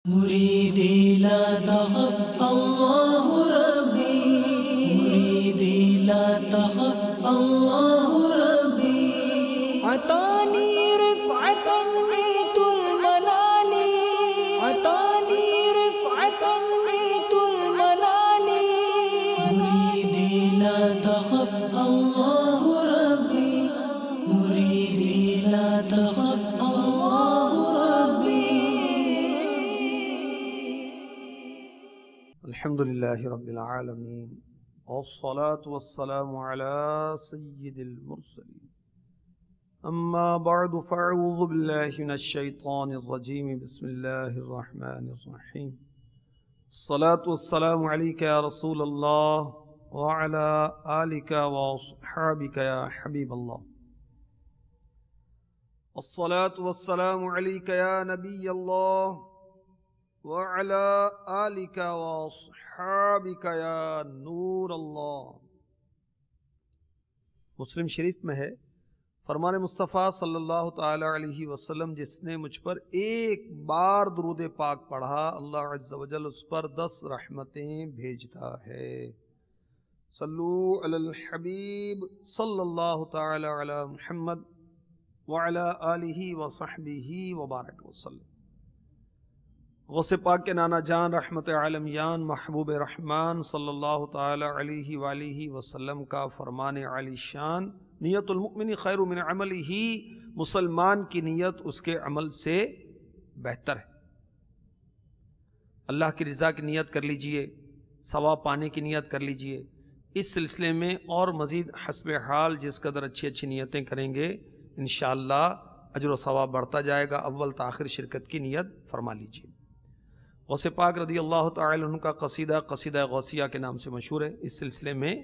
مريدي لا تخف الله ربي، مريدي لا تخف الله ربي. عطاني رفعة نيت المنال، عطاني رفعة نيت المنال. مريدي لا تخف الله ربي، مريدي لا تخف الله ربي. الحمد لله رب العالمين، والصلاة والسلام على سيد المرسلين. أما بعد فأعوذ بالله من الشيطان الرجيم. بسم الله الرحمن الرحيم. الصلاة والسلام عليك يا رسول الله وعلى آلك وأصحابك يا حبيب الله. الصلاة والسلام عليك يا نبي الله وعلى آلك وأصحابك يا نور اللہ. مسلم شریف میں ہے، فرمان مصطفیٰ صلی اللہ تعالی علیہ وسلم جس نے مجھ پر ایک بار درود پاک پڑھا، اللہ عز و جل اس پر 10 رحمتیں بھیجتا ہے. صلو علی الحبیب صلی اللہ تعالی علی محمد وعلی آلہ وصحبہ وبارک وسلم. غوث پاک کے نانا جان رحمت عالمیان محبوب رحمان صلی اللہ تعالی علیہ وآلہ وسلم کا فرمان عالی شان، نیت المؤمن خیر من عملہ، مسلمان کی نیت اس کے عمل سے بہتر ہے. اللہ کی رضا کی نیت کر لیجئے، ثواب پانے کی نیت کر لیجئے. اس سلسلے میں اور مزید حسب حال جس قدر اچھی اچھی نیتیں کریں گے انشاءاللہ اجر و ثواب بڑھتا جائے گا. اول تاخیر شرکت کی نیت فرما لیجئے. غوث پاک رضی اللہ تعالی عنہ کا قصیدہ غوثیہ کے نام سے مشہور ہے. اس سلسلے میں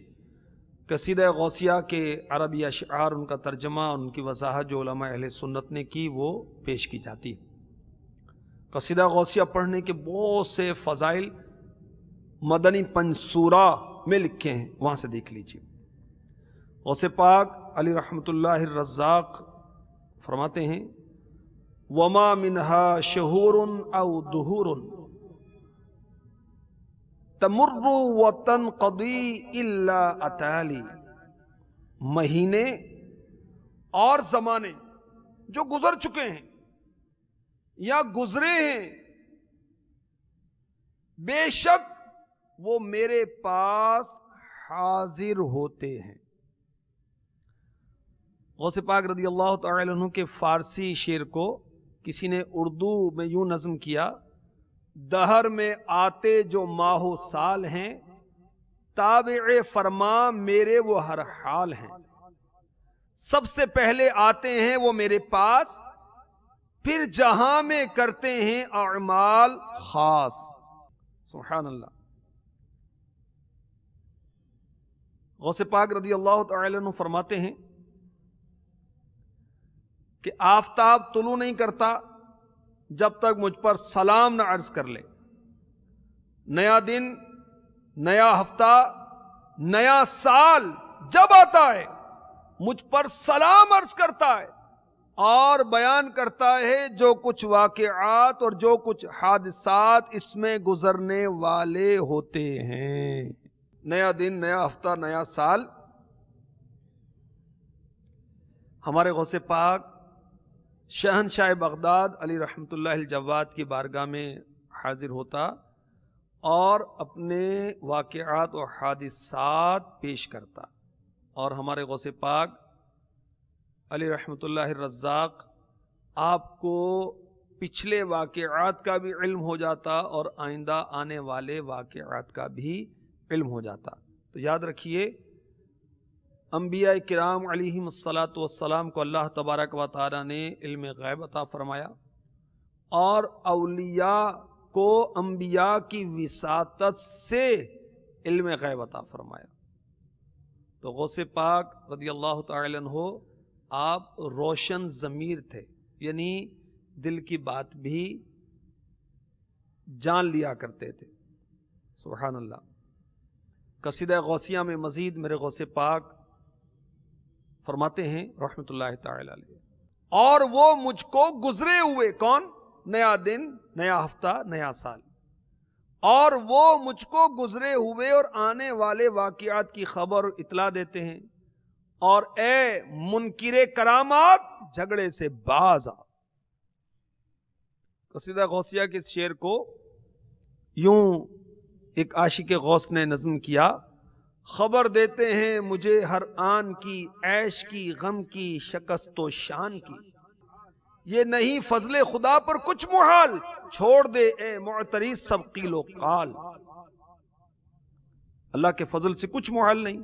قصیدہ غوثیہ کے عربی اشعار، ان کا ترجمہ، ان کی وضاحت جو علماء اہل سنت نے کی وہ پیش کی جاتی ہے. قصیدہ غوثیہ پڑھنے کے بہت سے فضائل مدنی پنسورہ میں لکھے ہیں، وہاں سے دیکھ لیجیے. غوث پاک علی رحمت اللہ الرزاق فرماتے ہیں وما منها شہور او دہور تمر وتنقضی الا اتالی. مہینے اور زمانے جو گزر چکے ہیں یا گزرے ہیں، بے شک وہ میرے پاس حاضر ہوتے ہیں. غوث پاک رضی اللہ تعالی عنہ کے فارسی شعر کو کسی نے اردو میں یوں نظم کیا: دہر میں آتے جو ماہ و سال ہیں، تابع فرما میرے وہ ہر حال ہیں. سب سے پہلے آتے ہیں وہ میرے پاس، پھر جہاں میں کرتے ہیں اعمال خاص. سبحان اللہ. غوث پاک رضی اللہ تعالی عنہ فرماتے ہیں کہ آفتاب طلوع نہیں کرتا جب تک مجھ پر سلام نہ عرض کر لے. نیا دن، نیا ہفتہ، نیا سال جب آتا ہے مجھ پر سلام عرض کرتا ہے اور بیان کرتا ہے جو کچھ واقعات اور جو کچھ حادثات اس میں گزرنے والے ہوتے ہیں. نیا دن، نیا ہفتہ، نیا سال. ہمارے غوث پاک شہنشاہ بغداد علی رحمت اللہ الجواد کی بارگاہ میں حاضر ہوتا اور اپنے واقعات و حادثات پیش کرتا. اور ہمارے غوث پاک علی رحمت اللہ الرزاق آپ کو پچھلے واقعات کا بھی علم ہو جاتا اور آئندہ آنے والے واقعات کا بھی علم ہو جاتا. تو یاد رکھیے، انبیاء کرام علیہم الصلاۃ والسلام کو اللہ تبارک و تعالی نے علم غیب عطا فرمایا اور اولیاء کو انبیاء کی وساطت سے علم غیب عطا فرمایا. تو غوث پاک رضی اللہ تعالی عنہ آپ روشن ضمیر تھے، یعنی دل کی بات بھی جان لیا کرتے تھے. سبحان اللہ. قصیدہ غوثیہ میں مزید میرے غوث پاک فرماتے ہیں رحمت اللہ تعالی علیہ، اور وہ مجھ کو گزرے ہوئے کون؟ نیا دن، نیا ہفتہ، نیا سال، اور وہ مجھ کو گزرے ہوئے اور آنے والے واقعات کی خبر اطلاع دیتے ہیں، اور اے منکر کرامات جھگڑے سے باز آ۔ قصیدہ غوثیہ کے اس شعر کو یوں ایک عاشق غوث نے نظم کیا: خبر دیتے ہیں مجھے ہر آن کی، عیش کی، غم کی، شکست و شان کی، یہ نہیں فضل خدا پر کچھ محال، چھوڑ دے اے معتری سب قیل و قال۔ اللہ کے فضل سے کچھ محال نہیں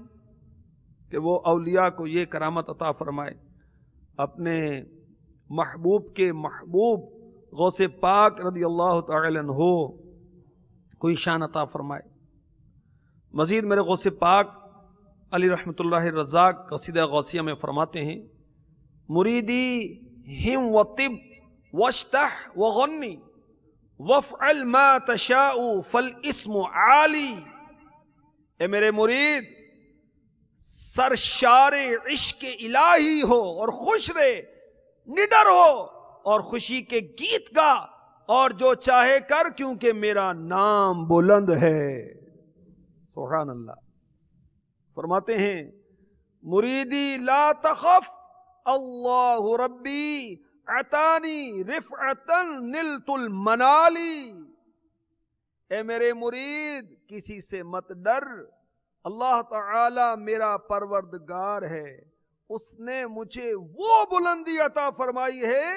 کہ وہ اولیاء کو یہ کرامت عطا فرمائے، اپنے محبوب کے محبوب غوث پاک رضی اللہ تعالی عنہ کوئی شان عطا فرمائے۔ مزید میرے غوث پاک علی رحمت اللہ الرزاق قصیدہ غوثیہ میں فرماتے ہیں: مریدی ہم وطب واشتح وغنی وافعل ما تشاء فالاسم عالی۔ اے میرے مرید، سرشار عشق الہی ہو اور خوش رہے، نڈر ہو اور خوشی کے گیت گا، اور جو چاہے کر کیونکہ میرا نام بلند ہے۔ سبحان اللہ۔ فرماتے ہیں: مریدی لا تخف اللہ ربی عطانی رفعتا نلت المنالی۔ اے میرے مرید کسی سے مت ڈر، اللہ تعالی میرا پروردگار ہے، اس نے مجھے وہ بلندی عطا فرمائی ہے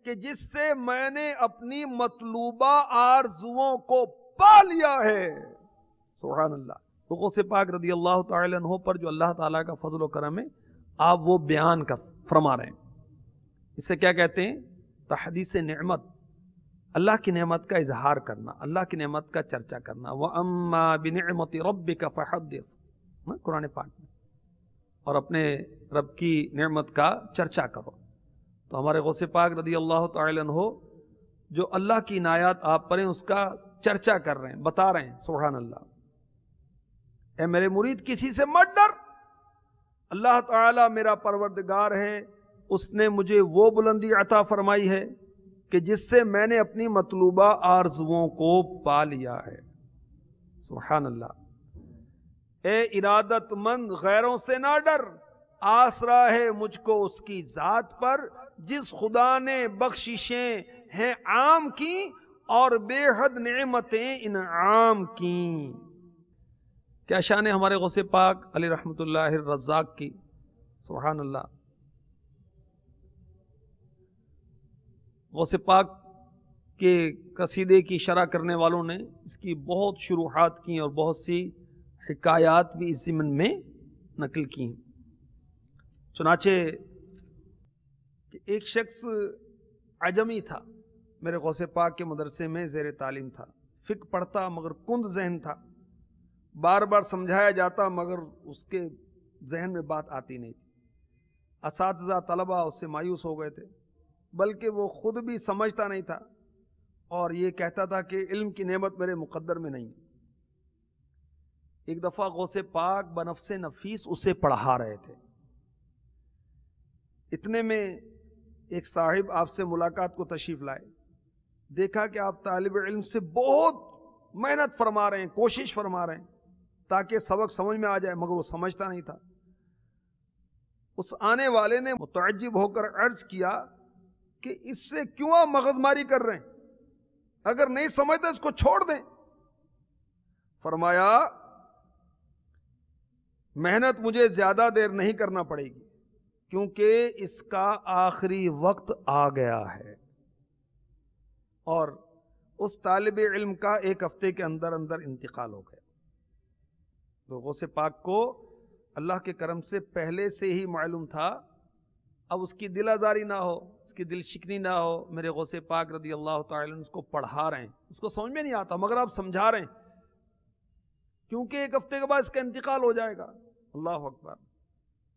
کہ جس سے میں نے اپنی مطلوبہ آرزوؤں کو پا لیا ہے۔ سبحان اللہ۔ تو غوث پاک رضی اللہ تعالی عنہ پر جو اللہ تعالیٰ کا فضل و کرم ہے، آپ وہ بیان فرما رہے ہیں۔ اسے کیا کہتے ہیں؟ تحدیث نعمت، اللہ کی نعمت کا اظہار کرنا، اللہ کی نعمت کا چرچا کرنا۔ وَأَمَّا بِنِعْمَةِ رَبِّكَ فَحَدِّثْ، قرآن پاک میں، اور اپنے رب کی نعمت کا چرچا کرو۔ تو ہمارے غوث پاک رضی اللہ تعالی عنہ جو اللہ کی عنایات آپ پر ہیں اس کا چرچا کر رہے ہیں، بتا رہے ہیں۔ سبحان اللہ۔ اے میرے مرید کسی سے مت ڈر، اللہ تعالیٰ میرا پروردگار ہے، اس نے مجھے وہ بلندی عطا فرمائی ہے کہ جس سے میں نے اپنی مطلوبہ آرزوؤں کو پا لیا ہے۔ سبحان اللہ۔ اے ارادت مند غیروں سے نہ ڈر، آسرا ہے مجھ کو اس کی ذات پر، جس خدا نے بخششیں ہیں عام کی اور بے حد نعمتیں انعام کی۔ کیا شان ہے ہمارے غوث پاک علی رحمت اللہ الرزاق کی۔ سبحان اللہ۔ غوث پاک کے قصیدے کی شرح کرنے والوں نے اس کی بہت شروحات کی اور بہت سی حکایات بھی اس ضمن میں نقل کی۔ چنانچہ کہ ایک شخص عجمی تھا، میرے غوث پاک کے مدرسے میں زیر تعلیم تھا، فقہ پڑھتا مگر کند ذہن تھا، بار بار سمجھایا جاتا مگر اس کے ذہن میں بات آتی نہیں تھی۔ اساتذہ طلبہ اس سے مایوس ہو گئے تھے، بلکہ وہ خود بھی سمجھتا نہیں تھا اور یہ کہتا تھا کہ علم کی نعمت میرے مقدر میں نہیں۔ ایک دفعہ غوث پاک بنفس نفیس اسے پڑھا رہے تھے، اتنے میں ایک صاحب آپ سے ملاقات کو تشریف لائے، دیکھا کہ آپ طالب علم سے بہت محنت فرما رہے ہیں، کوشش فرما رہے ہیں تاکہ سبق سمجھ میں آ جائے، مگر وہ سمجھتا نہیں تھا۔ اس آنے والے نے متعجب ہو کر عرض کیا کہ اس سے کیوں آپ مغز ماری کر رہے ہیں؟ اگر نہیں سمجھتے اس کو چھوڑ دیں۔ فرمایا محنت مجھے زیادہ دیر نہیں کرنا پڑے گی کیونکہ اس کا آخری وقت آ گیا ہے، اور اس طالب علم کا ایک ہفتے کے اندر اندر انتقال ہو گیا۔ تو غوث پاک کو اللہ کے کرم سے پہلے سے ہی معلوم تھا، اب اس کی دل آزاری نہ ہو، اس کی دل شکنی نہ ہو۔ میرے غوث پاک رضی اللہ تعالی عنہ اس کو پڑھا رہے ہیں، اس کو سمجھ میں نہیں آتا مگر آپ سمجھا رہے ہیں کیونکہ ایک ہفتے کے بعد اس کا انتقال ہو جائے گا۔ اللہ اکبر۔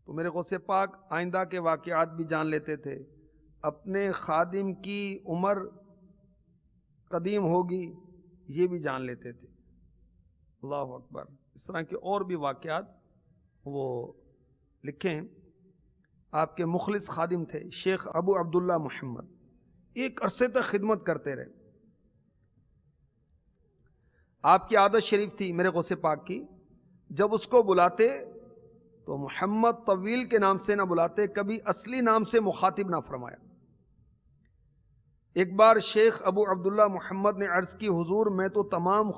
تو میرے غوث پاک آئندہ کے واقعات بھی جان لیتے تھے، اپنے خادم کی عمر قدیم ہوگی یہ بھی جان لیتے تھے۔ اللہ اکبر۔ اس طرح کے اور بھی واقعات وہ لکھیں۔ آپ کے مخلص خادم تھے شیخ ابو عبداللہ محمد، ایک عرصے تک خدمت کرتے رہے. آپ کی عادت شریف تھی میرے غوث پاک کی، جب اس کو بلاتے تو محمد طویل کے نام سے نہ بلاتے، کبھی اصلی نام سے مخاطب نہ فرمایا. ایک بار شیخ ابو عبداللہ محمد نے عرض کی، حضور میں تو تمام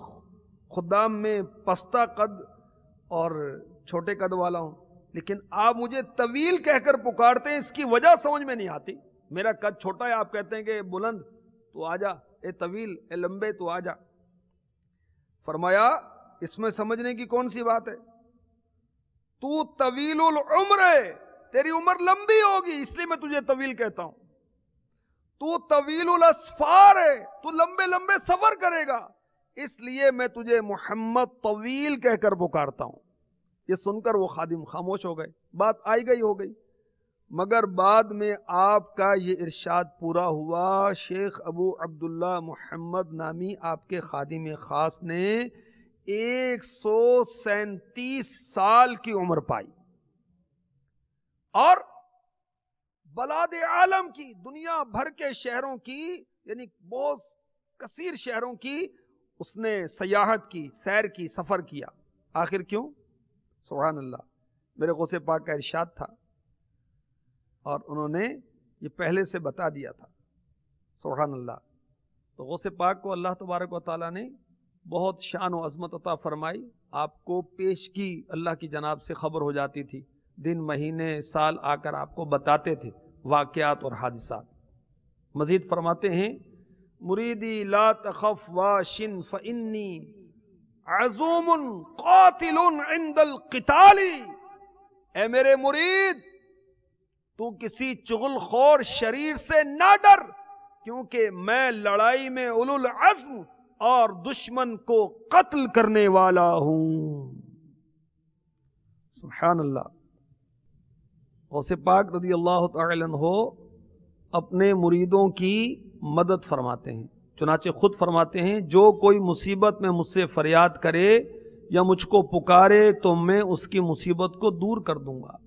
خدام میں پستہ قد اور چھوٹے قد والا ہوں، لیکن آپ مجھے طویل کہہ کر پکارتے ہیں، اس کی وجہ سمجھ میں نہیں آتی. میرا قد چھوٹا ہے، آپ کہتے ہیں کہ بلند تو آجا، اے طویل، اے لمبے تو آجا. فرمایا اس میں سمجھنے کی کون سی بات ہے؟ تو طویل العمر ہے، تیری عمر لمبی ہوگی اس لیے میں تجھے طویل کہتا ہوں. تو طویل الاسفار ہے، تو لمبے لمبے سفر کرے گا، اس لیے میں تجھے محمد طویل کہہ کر پکارتا ہوں. یہ سن کر وہ خادم خاموش ہو گئے. بات آئی گئی ہو گئی، مگر بعد میں آپ کا یہ ارشاد پورا ہوا. شیخ ابو عبداللہ محمد نامی آپ کے خادم خاص نے 137 سال کی عمر پائی، اور بلاد عالم کی، دنیا بھر کے شہروں کی، یعنی بہت کثیر شہروں کی اس نے سیاحت کی، سیر کی، سفر کیا. آخر کیوں؟ سبحان اللہ، میرے غوث پاک کا ارشاد تھا اور انہوں نے یہ پہلے سے بتا دیا تھا. سبحان اللہ. تو غوث پاک کو اللہ تبارک و تعالیٰ نے بہت شان و عظمت عطا فرمائی. آپ کو پیش کی اللہ کی جناب سے خبر ہو جاتی تھی، دن مہینے سال آ کر آپ کو بتاتے تھے واقعات اور حادثات. مزید فرماتے ہیں، مریدی لا تخف واشن فانی عزوم قاتل عند القتال. اے میرے مرید، تو کسی چغل خور شریر سے نہ ڈر، کیونکہ میں لڑائی میں اولو العزم اور دشمن کو قتل کرنے والا ہوں. سبحان اللہ. غوث پاک رضی اللہ تعالی عنہ اپنے مریدوں کی مدد فرماتے ہیں. چنانچہ خود فرماتے ہیں، جو کوئی مصیبت میں مجھ سے فریاد کرے یا مجھ کو پکارے تو میں اس کی مصیبت کو دور کر دوں گا،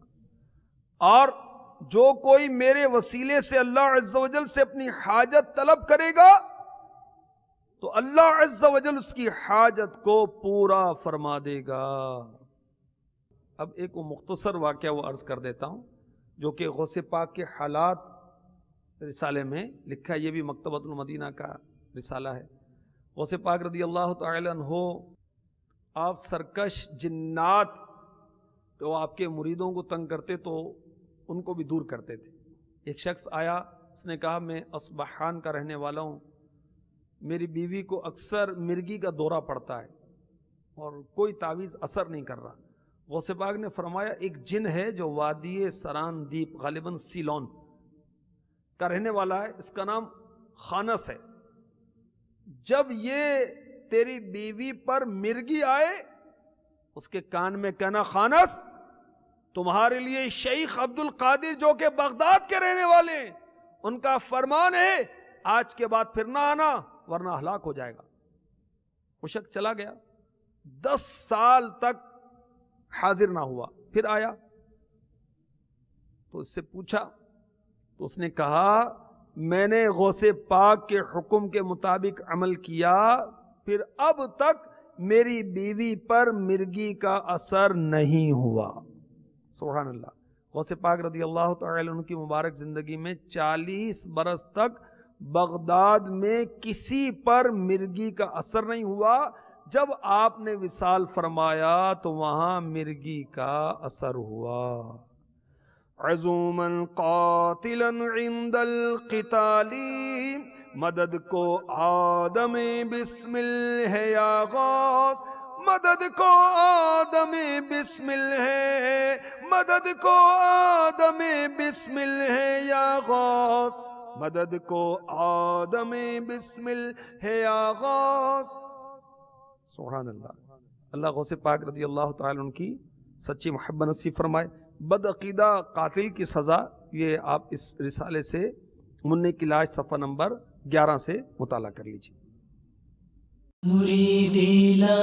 اور جو کوئی میرے وسیلے سے اللہ عز و جل سے اپنی حاجت طلب کرے گا تو اللہ عز و جل اس کی حاجت کو پورا فرما دے گا. اب ایک وہ مختصر واقعہ وہ عرض کر دیتا ہوں جو کہ غوث پاک کے حالات رسالے میں لکھا ہے. یہ بھی مکتبۃ المدینہ کا رسالہ ہے. غوث پاک رضی اللہ تعالی عنہ آپ سرکش جنات تو آپ کے مریدوں کو تنگ کرتے تو ان کو بھی دور کرتے تھے. ایک شخص آیا، اس نے کہا میں اصبحان کا رہنے والا ہوں، میری بیوی کو اکثر مرگی کا دورہ پڑتا ہے اور کوئی تعویذ اثر نہیں کر رہا. غوث پاک نے فرمایا ایک جن ہے جو وادی سران دیپ غالباً سیلون کا رہنے والا ہے، اس کا نام خانس ہے. جب یہ تیری بیوی پر مرگی آئے اس کے کان میں کہنا، خانس تمہارے لیے شیخ عبد القادر جو کہ بغداد کے رہنے والے ہیں ان کا فرمان ہے آج کے بعد پھر نہ آنا ورنہ ہلاک ہو جائے گا. وہ شخص چلا گیا، 10 سال تک حاضر نہ ہوا. پھر آیا تو اس سے پوچھا تو اس نے کہا میں نے غوث پاک کے حکم کے مطابق عمل کیا، پھر اب تک میری بیوی پر مرگی کا اثر نہیں ہوا. سبحان اللہ. غوث پاک رضی اللہ تعالی عنہ کی مبارک زندگی میں 40 برس تک بغداد میں کسی پر مرگی کا اثر نہیں ہوا. جب آپ نے وصال فرمایا تو وہاں مرگی کا اثر ہوا. عزوما قاتلا عند القتال مدد کو آدم بسمل ہے یا غوث، مدد کو آدم بسمل ہے، مدد کو آدم بسمل ہے یا غوث، مدد کو آدم بسمل ہے یا غوث. سبحان اللہ. اللہ غوث پاک رضی اللہ تعالی عنہ کی سچی محبت نصیب فرمائے. بدعقیدہ قاتل کی سزا، یہ آپ اس رسالے سے منع کی لاش صفحہ نمبر 11 سے مطالعہ کر لیجیے. مریدی لا